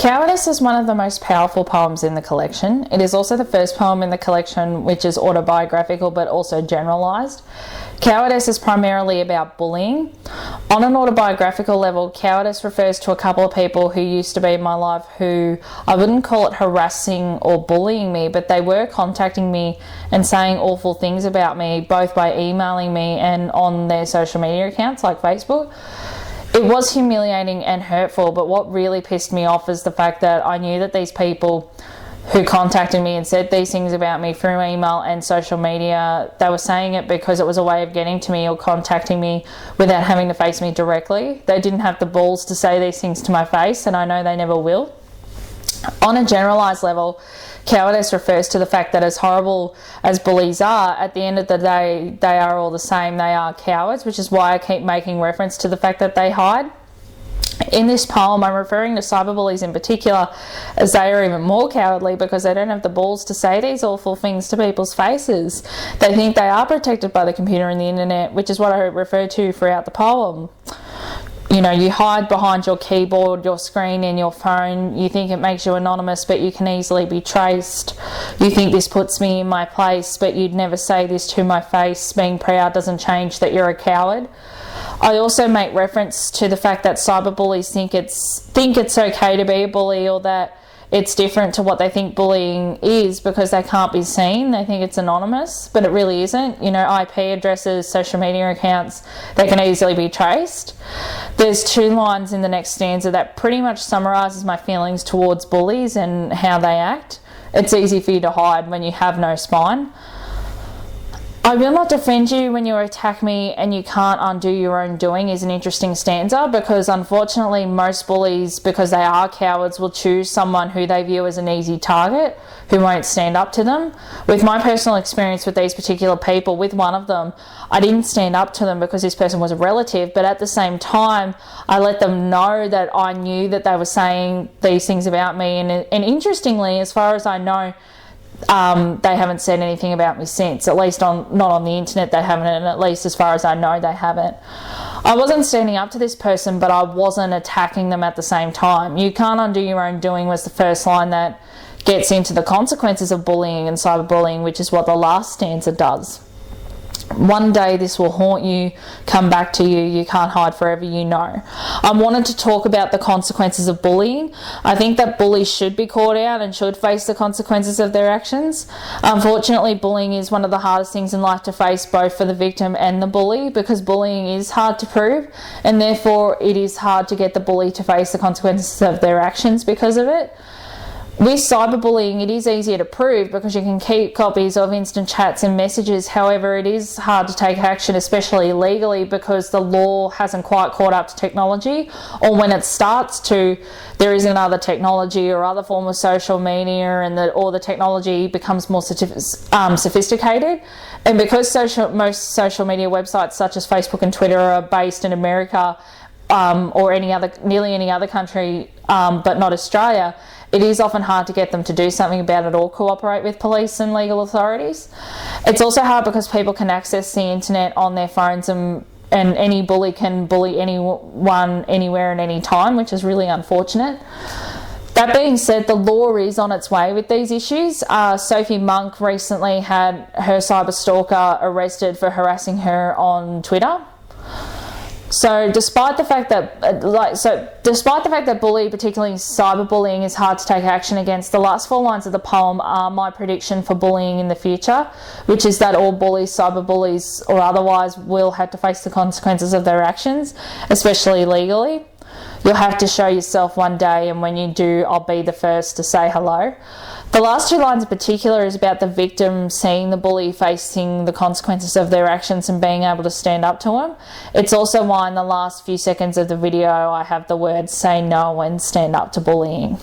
Cowardice is one of the most powerful poems in the collection. It is also the first poem in the collection which is autobiographical but also generalised. Cowardice is primarily about bullying. On an autobiographical level, Cowardice refers to a couple of people who used to be in my life who, I wouldn't call it harassing or bullying me, but they were contacting me and saying awful things about me, both by emailing me and on their social media accounts like Facebook. It was humiliating and hurtful, but what really pissed me off is the fact that I knew that these people who contacted me and said these things about me through email and social media, they were saying it because it was a way of getting to me or contacting me without having to face me directly. They didn't have the balls to say these things to my face, and I know they never will. On a generalised level, cowardice refers to the fact that as horrible as bullies are, at the end of the day, they are all the same. They are cowards, which is why I keep making reference to the fact that they hide. In this poem, I'm referring to cyberbullies in particular, as they are even more cowardly because they don't have the balls to say these awful things to people's faces. They think they are protected by the computer and the internet, which is what I refer to throughout the poem. You know, you hide behind your keyboard, your screen and your phone. You think it makes you anonymous, but you can easily be traced. You think this puts me in my place, but you'd never say this to my face. Being proud doesn't change that you're a coward. I also make reference to the fact that cyberbullies think it's okay to be a bully, or that it's different to what they think bullying is because they can't be seen. They think it's anonymous, but it really isn't. You know, IP addresses, social media accounts, they can easily be traced. There's 2 lines in the next stanza that pretty much summarises my feelings towards bullies and how they act. It's easy for you to hide when you have no spine. I will not defend you when you attack me and you can't undo your own doing is an interesting stanza, because unfortunately most bullies, because they are cowards, will choose someone who they view as an easy target, who won't stand up to them. With my personal experience with these particular people, with one of them, I didn't stand up to them because this person was a relative, but at the same time I let them know that I knew that they were saying these things about me, and interestingly, as far as I know, they haven't said anything about me since, at least not on the internet they haven't, and at least as far as I know they haven't. I wasn't standing up to this person, but I wasn't attacking them at the same time. You can't undo your own doing was the first line that gets into the consequences of bullying and cyberbullying, which is what the last stanza does. One day this will haunt you, come back to you, you can't hide forever, you know. I wanted to talk about the consequences of bullying. I think that bullies should be called out and should face the consequences of their actions. Unfortunately, bullying is one of the hardest things in life to face, both for the victim and the bully, because bullying is hard to prove, and therefore it is hard to get the bully to face the consequences of their actions because of it. With cyberbullying, it is easier to prove because you can keep copies of instant chats and messages. However, it is hard to take action, especially legally, because the law hasn't quite caught up to technology, or when it starts to, there is another technology or other form of social media, and the technology becomes more sophisticated. And because most social media websites such as Facebook and Twitter are based in America, or nearly any other country, but not Australia, it is often hard to get them to do something about it or cooperate with police and legal authorities. It's also hard because people can access the internet on their phones, and any bully can bully anyone, anywhere, and any time, which is really unfortunate. That being said, the law is on its way with these issues. Sophie Monk recently had her cyber stalker arrested for harassing her on Twitter. So despite the fact that bullying, particularly cyberbullying, is hard to take action against, the last 4 lines of the poem are my prediction for bullying in the future, which is that all bullies, cyberbullies or otherwise, will have to face the consequences of their actions, especially legally. You'll have to show yourself one day, and when you do, I'll be the first to say hello. The last 2 lines in particular is about the victim seeing the bully facing the consequences of their actions and being able to stand up to him. It's also why in the last few seconds of the video I have the words "say no" and "stand up to bullying."